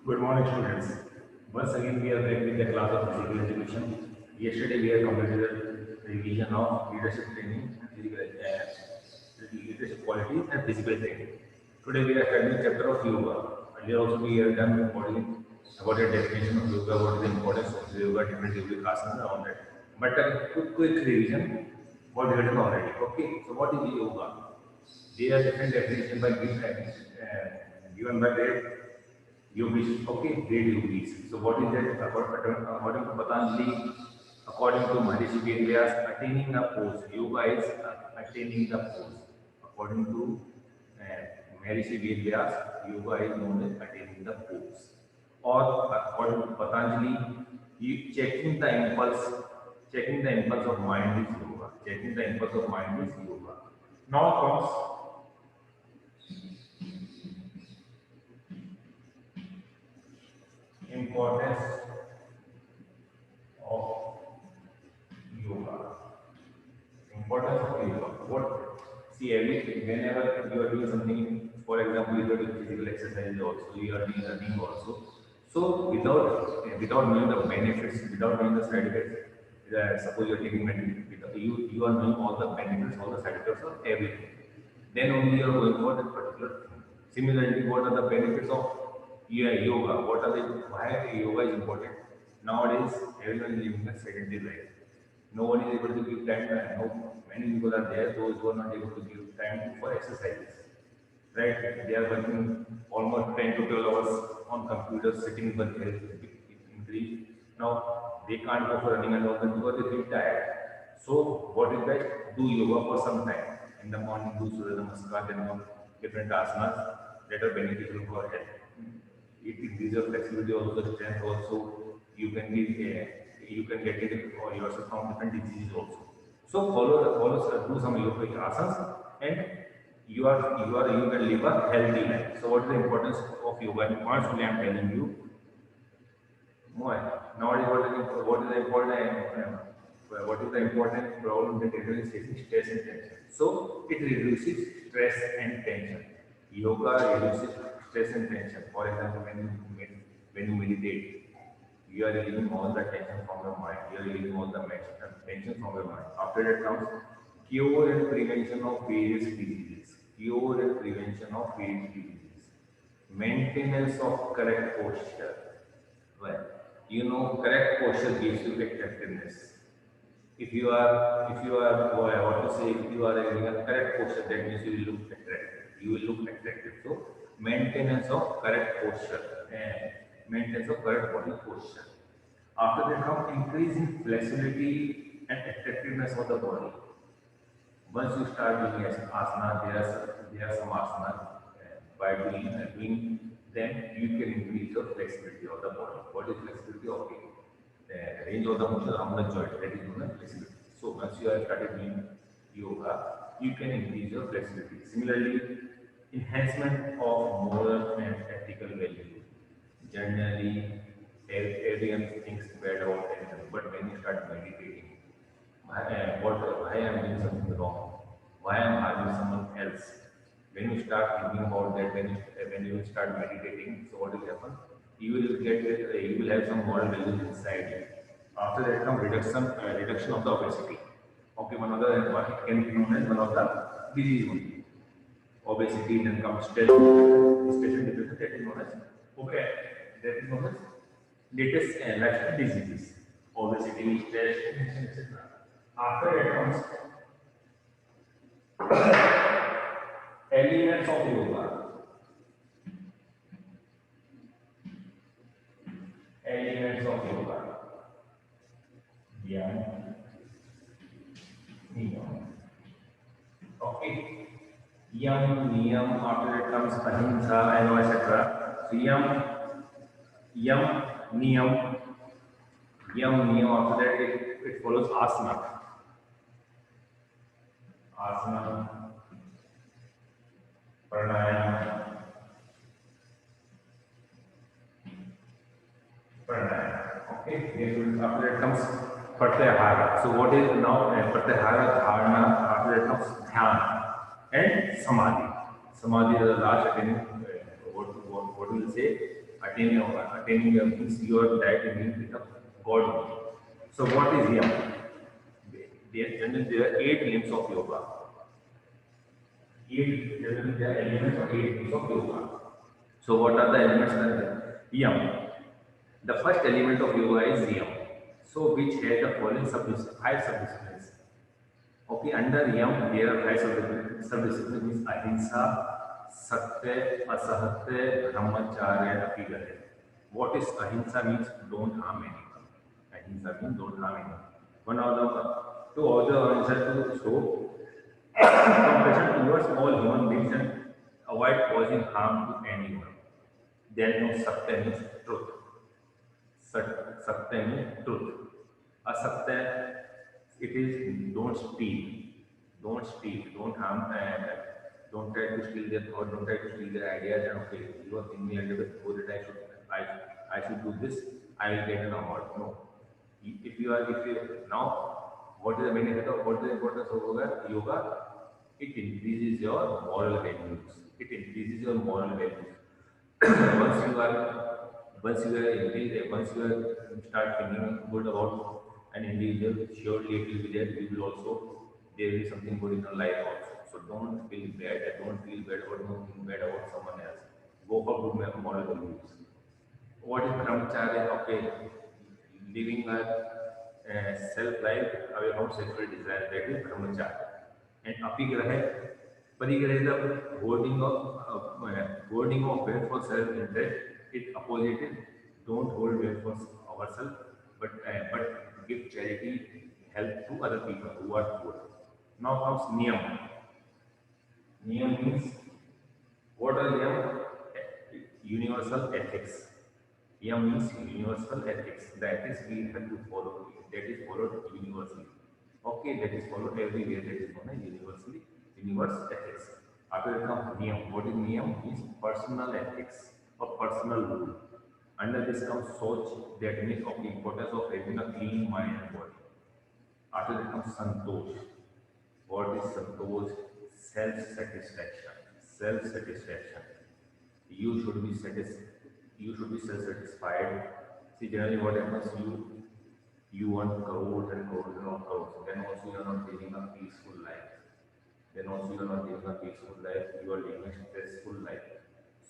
Good morning, students. Once again, we are back with the class of physical education. Yesterday, we have completed the revision of leadership training and leadership qualities and physical training. Today, we are studying chapter of yoga. Earlier, also we have done recording about the definition of yoga, what is the importance of yoga, different yoga asanas, around that. But a quick revision, what we have done already. Okay, so what is yoga? There are different definitions given by the yogis, okay, great yogis. So what is that? According to Patanjali, according to Maharishi Vedas, attaining the pose. Yoga is attaining the pose. According to Maharishi Vedas, yoga is known as attaining the pose. Or according to Patanjali, checking the impulse of mind is yoga. Checking the impulse of mind is yoga. Now comes importance of yoga. Importance of yoga. What? See, everything. Whenever you are doing something, for example, you are doing physical exercise also, you are doing running also. So without knowing the benefits, without knowing the side effects, suppose you are taking medicine, you are knowing all the benefits, all the side effects of everything. Then only you are going for that particular thing. Similarly, what are the benefits of yoga? What are the why yoga is important? Nowadays, everyone is living a sedentary life. No one is able to give time. No, many people are there, those who are not able to give time for exercises. Right? They are working almost 10 to 12 hours on computers, sitting with health increase. Now they can't go for running and all that because they feel tired. So what is that? Do yoga for some time. In the morning, do Surya Namaskar, then on different asanas that are beneficial for health. It increases your flexibility, also strength. Also, you can get it for yourself from different diseases also. So do some yoga asanas, and you can live a healthy life. So what is the importance of yoga? And constantly I am telling you more. Nowadays, what is the important problem that everyone is facing? Stress and tension. So it reduces stress and tension. Yoga reduces stress and tension. For example, when you meditate, you are releasing all the tension from your mind. You are releasing all the tension from your mind. After that comes cure and prevention of various diseases. Cure and prevention of various diseases. Maintenance of correct posture. Well, correct posture gives you attractiveness. What to say, if you are having a correct posture, that means you will look attractive. You will look attractive. So, maintenance of correct posture and maintenance of correct body posture. After that comes increasing flexibility and attractiveness of the body. Once you start doing asana, there are some asana. By doing them, you can increase the flexibility of the body. What is flexibility? Okay, the range of the motion around the joint, that is known as flexibility. So once you have started doing yoga, you can increase your flexibility. Similarly, enhancement of moral and ethical values. Generally, everyone thinks bad about anything, but when you start meditating, why I am doing something wrong, why I am harming someone else. When you start thinking about that, when you start meditating, so what will happen? You will have some moral values inside you. After that comes reduction of the obesity. Okay, it can be known as one of the disease only. Obesity, then comes stress and depression, that is known as okay, that is known as latest lifestyle diseases. Obesity, stress, etc. After that comes elements of yoga. Elements of yoga. Yam, niyam. Okay. Yam. After that comes ahimsa and etc. So yam, niyam. After that it follows asana. Asana, pranayama, pranayama. Okay, after that comes pratyahara. So what is now pratyahara, dharana? After that comes dhyan and samadhi. Samadhi is the last attaining. What we will say? attaining your means you are directly linked with the God only. So what is yam? There are 8 limbs of yoga. Generally there are elements of 8 limbs of yoga. So what are the elements? Yam. The first element of yoga is yam. So which has the following five subdisciplines. Okay, under yam there are five subdisciplines means ahimsa, satya, asahasya, brahmacharya, and apigaya. What is ahimsa means don't harm anyone. Ahimsa means don't harm anyone. One of the two other answer to show compassion towards all human beings and avoid causing harm to anyone. Then no satya means truth. Satya means truth. Asatya, it is don't steal, don't harm, and don't try to steal their thought, don't try to steal their ideas. And okay, you are thinking like that, oh, that I should do this, I will get an award. No, if you now, what is the benefit of what is the importance of yoga? It increases your moral values. It increases your moral values. once you are once you start feeling good about an individual, surely it will be there. You will also there will be something good in your life also. So don't feel bad. Don't feel bad about don't bad about someone else. Go for good moral values. What is brahmacharya? Okay, living a self life away from sexual desire. That is brahmacharya. And apigraha, parigraha is the holding of wealth for self interest. It opposite is don't hold wealth for ourselves, but give charity, help to other people who are poor. Now comes niyam. Niyam means what are niyam? Universal ethics. Yam means universal ethics. The ethics we have to follow. That is followed universally. Okay, that is followed everywhere. That is known as universal ethics. After that comes niyam. What is niyam? Means personal ethics or personal rule. Under this comes soch. That means of the importance of having a clean mind and body. After that comes santosh. What is santosh? Self-satisfaction. Self-satisfaction. You should be you should be self-satisfied. See, generally what happens, you want crores and crores and all crores. Then also you are not living a peaceful life. Then also you are not living a peaceful life. You are living a stressful life.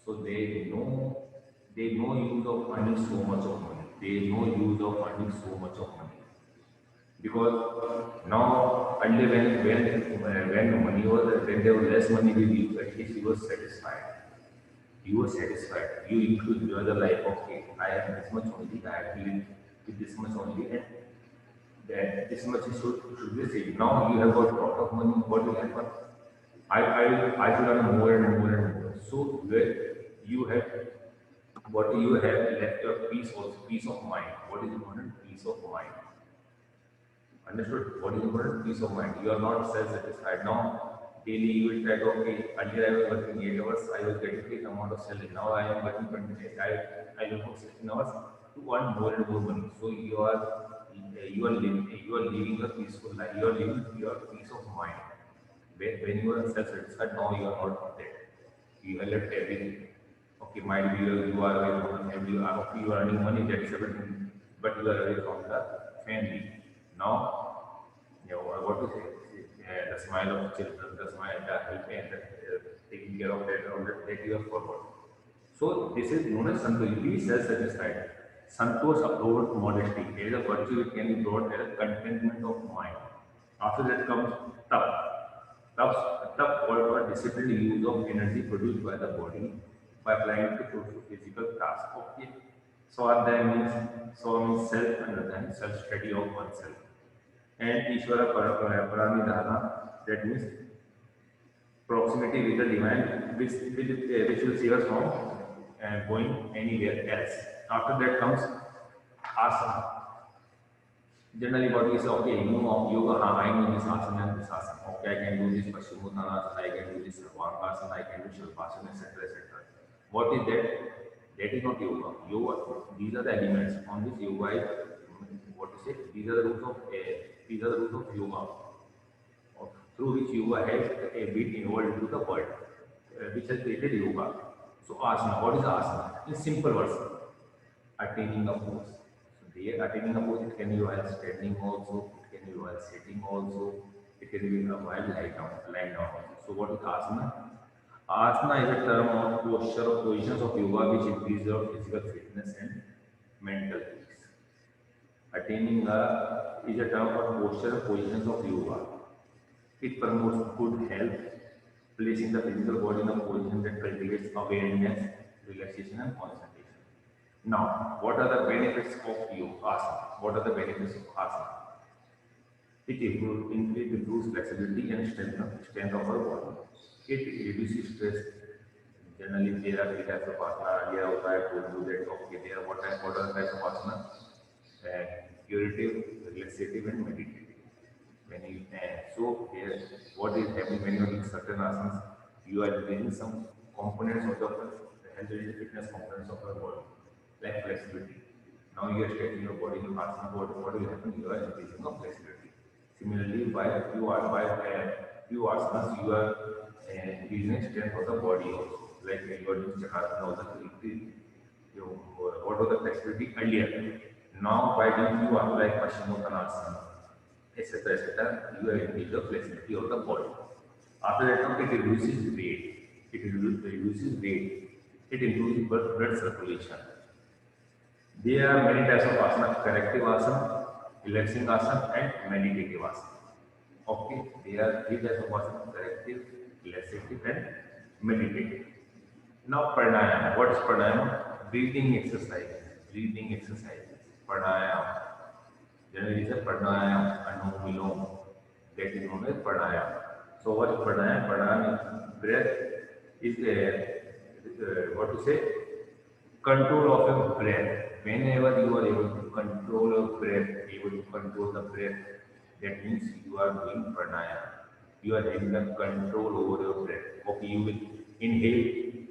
So they know use of earning so much of money. They know use of earning so much of money. Because now earlier when money was when there was less money with you, at least you were satisfied. You are satisfied. You used to enjoy the life. Okay, I have this much only. I have to live with this much only, and that this much should be saved. Now you have got a lot of money. What will happen? I should earn more and more and more. So where you have what you have left your peace of mind. What is important? Peace of mind. Understood? What is important? Peace of mind. You are not self-satisfied now. Daily you will try to okay. Earlier I was working 8 hours. I was getting this amount of salary. Now I am working 20 days. I will work 16 hours to earn more and more money. So you are living a peaceful life. You are living your peace of mind. When you are self-satisfied, now you are not there. You have left everything. Okay, might be you are away from family. You are earning money. That is everything. But you are away from the family. Now, what to say? The smile of children, the smile, the help, and taking care of that you have forgot. So this is known as santosh. Be self-satisfied. Santosh upload modesty. There is a virtue it can be brought as a contentment of mind. After that comes tap. Tap called for disciplined use of energy produced by the body by applying it to physical tasks. Okay. So means self-understanding, self-study of oneself. And Ishvara Paramidhana, that means proximity with the divine, which will save us from going anywhere else. After that comes asana. Generally, what we say, okay, you know yoga, I know this asana and this asana. Okay, I can do this Paschimottanasana, I can do this Sarvankasana, I can do Shalpasana, etc. etc. What is that? That is not yoga. These are the elements on which yoga is. What to say? These are the rules of yoga, through which yoga has been involved into the world, which has created yoga. So asana. What is asana? In simple words, attaining a pose. So there attaining a pose, it can be while standing also, it can be while sitting also, it can be while lying down also. So what is asana? Asana is a term of posture or positions of yoga which increase your physical fitness and mental peace. Attaining a is a term for posture or positions of yoga. It promotes good health, placing the physical body in a position that cultivates awareness, relaxation, and concentration. Now, what are the benefits of yoga asana? What are the benefits of asana? It improves flexibility and strength of our body. It reduces stress. Generally, there are three types of asana. Earlier, also I have told you that okay, there are what are the types of asana? Curative, relaxative, and meditative. When you so here, what is happening when you are doing certain asanas? You are using some components of the health related fitness components of your body, like flexibility. Now you are stretching your body in asana. What will happen? You are increasing of flexibility. Similarly, few asanas, you are increasing strength of the body also. Like when you are doing chakasana, also what was the flexibility earlier. Now by doing few asanas like Paschimottanasana, etc., etc., you are increasing the flexibility of the body. After that, now it reduces weight. Reduces weight. It improves blood circulation. There are many types of asana: corrective asana, relaxing asana, and meditative asana. Okay, there are three types of asana: corrective, relaxative, and meditative. Now pranayama. What is pranayama? Breathing exercise. Breathing exercise. Pranayama. Generally, it's a pranayama, anum vilom. That is known as pranayama. So what is pranayama? Pranayama is breath. Is what to say? Control of your breath. Whenever you are able to control your breath, able to control the breath, that means you are doing pranayama. You are having the control over your breath. Okay, you will inhale,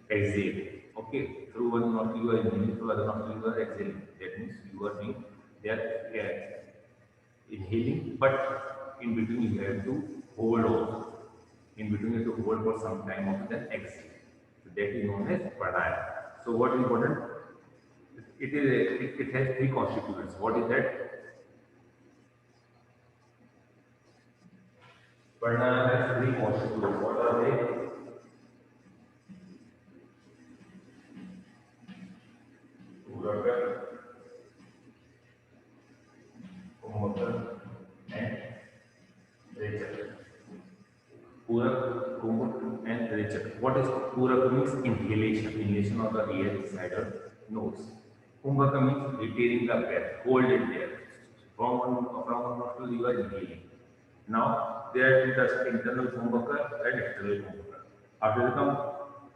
exhale. Okay, through one nostril you are inhaling, through other nostril you are exhaling. That means you are doing that inhaling, but in between you have to hold also. In between you have to hold for some time of then exhale. So that is known as pranayama. So what is important? It has three constituents. What is that? Pranayama has three constituents. What are they? Uraka, Kumaka, and Rechaka. Purak, Kumbhak, and Rechak. What is Purak means inhalation, inhalation of the air inside your nose. Kumbhaka means retaining the breath, hold it there. From one nostril you are inhaling. Now there is the internal Kumbhaka and external Kumbhaka. After that comes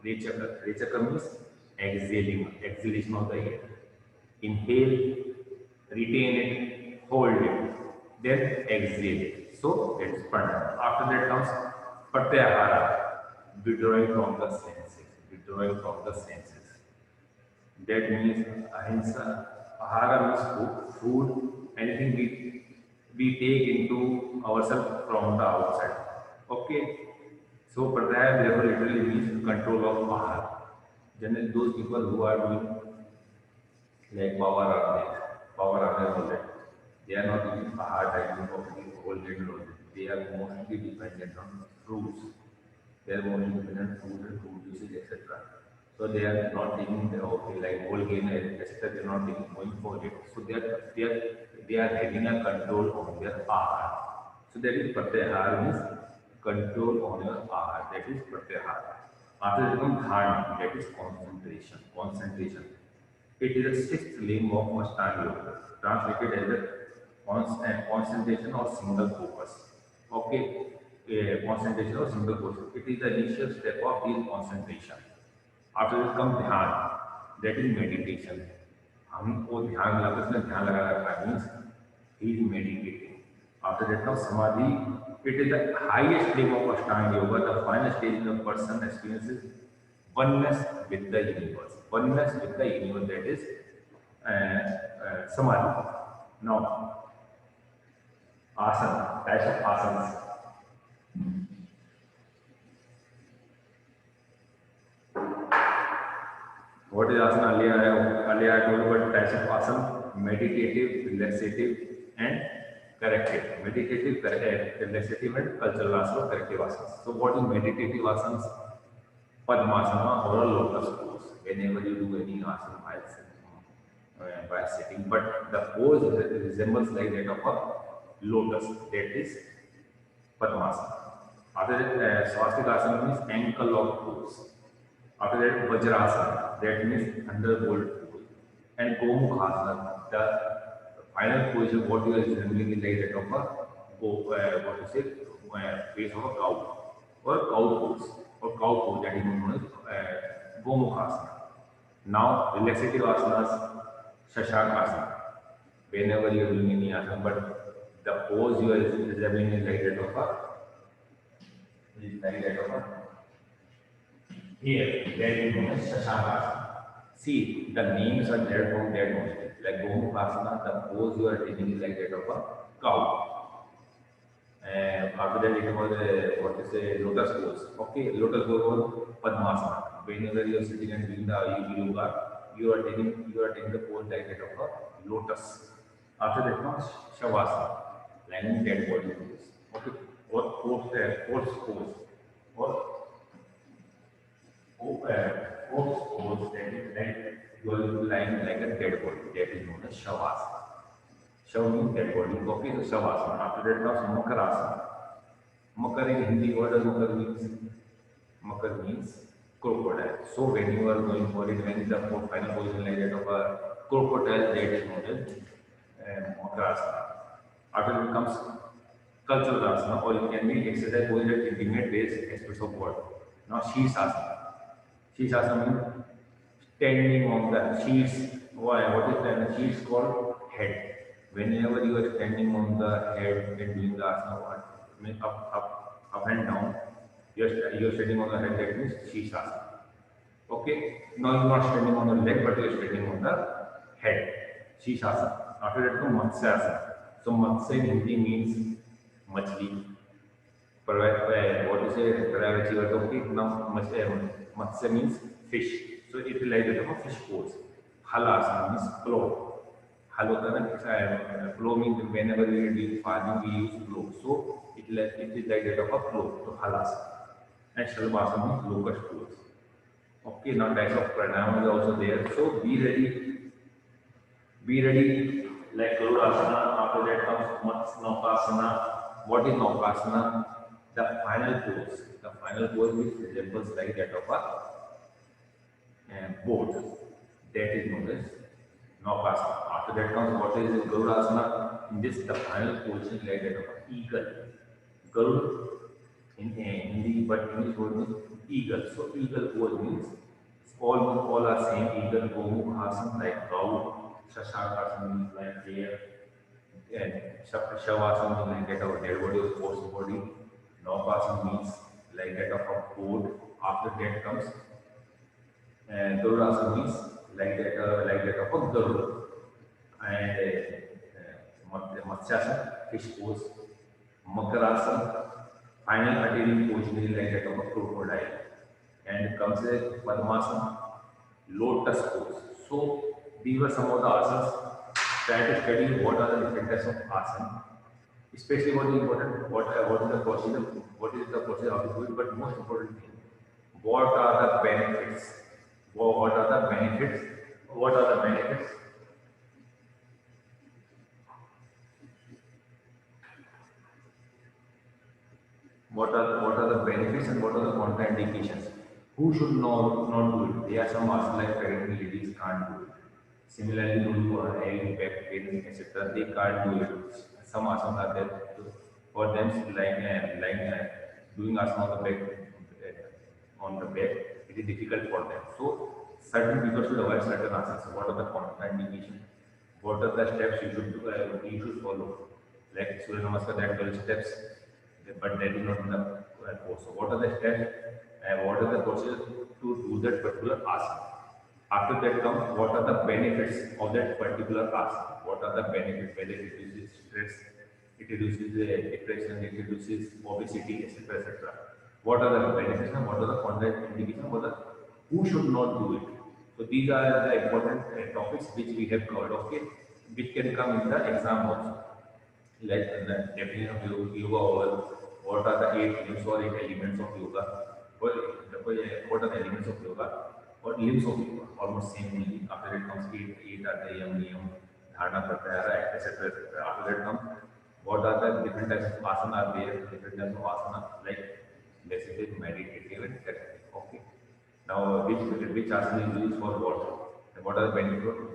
Rechaka. Rechaka means exhaling, exhalation of the air. Inhale, retain it, hold it, then exhale. So that's pranayama. After that comes pratyahara, withdrawing from the senses. Withdrawing from the senses. That means ahimsa. Ahara means food, anything we take into ourselves from the outside. Okay. So pratyahara therefore literally means control of ahara. Generally, those people who are doing like power are all that. They are not using hard dining of the whole day load. They are mostly dependent on fruits. They are mostly dependent on food and food usage, etc. So they are not taking the okay, like whole gain, etc. They are not taking going for it. So they are having a control on their ahar. So that is pratyahar means control on your ahar. That is pratyahar. After that comes dhyana, that is concentration. Concentration. It is the sixth limb of Ashtanga Yoga, translated as a concentration or single focus. Okay, concentration or single focus. It is the initial step of this concentration. After that comes ध्यान, that is meditation. हमको ध्यान लगा उसमें ध्यान लगा रखा means he is meditating. After that comes samadhi. It is the highest limb of Ashtanga Yoga. The final stage the person experiences oneness with the universe. Oneness with the universe, that is samadhi. Now, asana, types of asanas. What is asana? Earlier I told you about types of asana: meditative, relaxative, and corrective. Meditative, relaxative, and cultural asana, corrective asanas. So, what is meditative asanas? Padmasana or a lotus pose. Whenever you do any asana by sitting, but the pose resembles like that of a lotus. That is Padmasana. After that, Swastika means ankle lock pose. After that, Vajrasana, that means thunderbolt pose. And Gomukhasana, the final position, what you are resembling is like that of a what you say, face of a cow, or cow pose, that is known as Gomukhasana. Now, relaxative asanas, Shashakasana. Whenever you are doing any asana, but the pose you are resembling is like that of a here, that is known as Shashangasana. See, the names are there from that only. Like Gomukhasana, the pose you are taking is like that of a cow. And after that, it was what is a lotus pose. Okay, lotus pose was Padmasana. Whenever you are sitting and doing the yoga, you are taking the pose like that of a lotus. After that comes Shavasana, lying dead body pose. Okay, or horse pose, or pose that is like you are lying like a dead body. That is known as Shavasana. Shav means dead body. Okay, so Shavasana. After that comes Makarasana. Makar in Hindi, what does Makar means? Makar means crocodile. So when you are going for it, when the final position like that of a crocodile, that is known as Makarasana. After that comes Kalchadasana, or it can be exercise position at intimate base aspects of body. Now Shishasana. Shishasana means standing on the sheets. Why? What is that? Sheets called head. Whenever you are standing on the head and doing the asana, what? I mean up and down. You are standing on the head. That means Shishasana. Okay. Now you are not standing on the leg, but you are standing on the head. Shishasana. After that comes Matsyasana. So Matsya in Hindi means machli. What you say, Paravachi, okay, now Matsya means fish. So it will like that of a fish pose. Halasana means plow. Plow means whenever we are doing farming, we use plow. So it is like that of a plow. So halasana. And Shalvasana means locust pose. Okay, now types of pranayama is also there. So be ready, like Garudasana. After that comes Naukasana. What is Naukasana? The final pose. The final pose which resembles like that of a boat. That is known as Naukasana. After that comes what is Garudasana. In this, the final position like that of an eagle. Garud in Hindi, but English word means eagle. So eagle pose means all are same. Eagle, Gomukhasana like cow. Shashakasana means like deer. And Shavasana means like that of a dead body or sports body. Naukasana means like that of a boat. After that comes Garudasana means like that of a Garuda. And Matsyasana, fish pose. Makarasana, final attaining position is like that of a crocodile. And comes a Padmasana, lotus pose. So these were some of the asanas. Try to study what are the different types of asana. Especially what is important, what is the procedure, how to do it, but most important thing, what are the benefits? What are the benefits? What are the benefits? What are the benefits and what are the contraindications? Who should not do it? There are some asanas like pregnant ladies can't do it. Similarly, those who are having back pain, etc., they can't do it. Some asanas are there for them, doing asana on the back. It is difficult for them. So, certain people should avoid certain asanas. So what are the contraindications? What are the steps you should follow? Like Surya Namaskar, there are 12 steps, but that is not in the course. So, what are the steps and what are the procedures to do that particular asana? After that comes what are the benefits of that particular asana? What are the benefits? Whether it reduces stress, it reduces depression, it reduces obesity, etc., etc. What are the benefits and what are the contraindications? Who should not do it? So these are the important topics which we have covered, okay, which can come in the exam also. Like the definition of yoga, or what are the eight limbs or eight elements of yoga, or what are the elements of yoga, or limbs of yoga, almost same only. After it comes eight are the yam, niyam, dharana, pratyahara, etc. etc. After that comes what are the different types of asana are there, different types of asana, like basically meditative and technical. Okay. Now, which asana is used for what? And what are the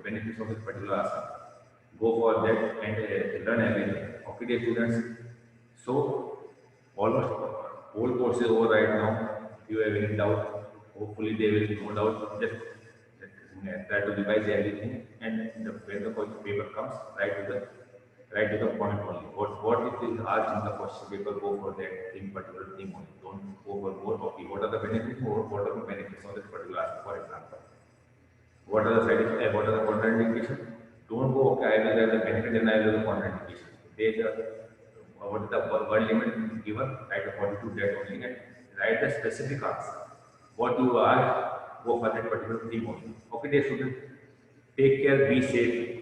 benefits of this particular asana? Go for that and learn everything. Okay, dear students. So, almost whole course is over right now. If you have any doubt, hopefully there will be no doubt. Just try to revise everything, and when the paper comes, write to the point only. What it is asked in the question paper, go for that thing, particular thing only. Don't go for more. Okay, what are the benefits? What are the benefits of this particular aspect, for example? What are the side effects? What are the contraindications? Don't go, okay, I will have the benefit and I will have the contraindication. They just, what is the word limit given, write according to that only, and write the specific answer. What you are, go for that particular thing only. Okay, dear students, take care, be safe.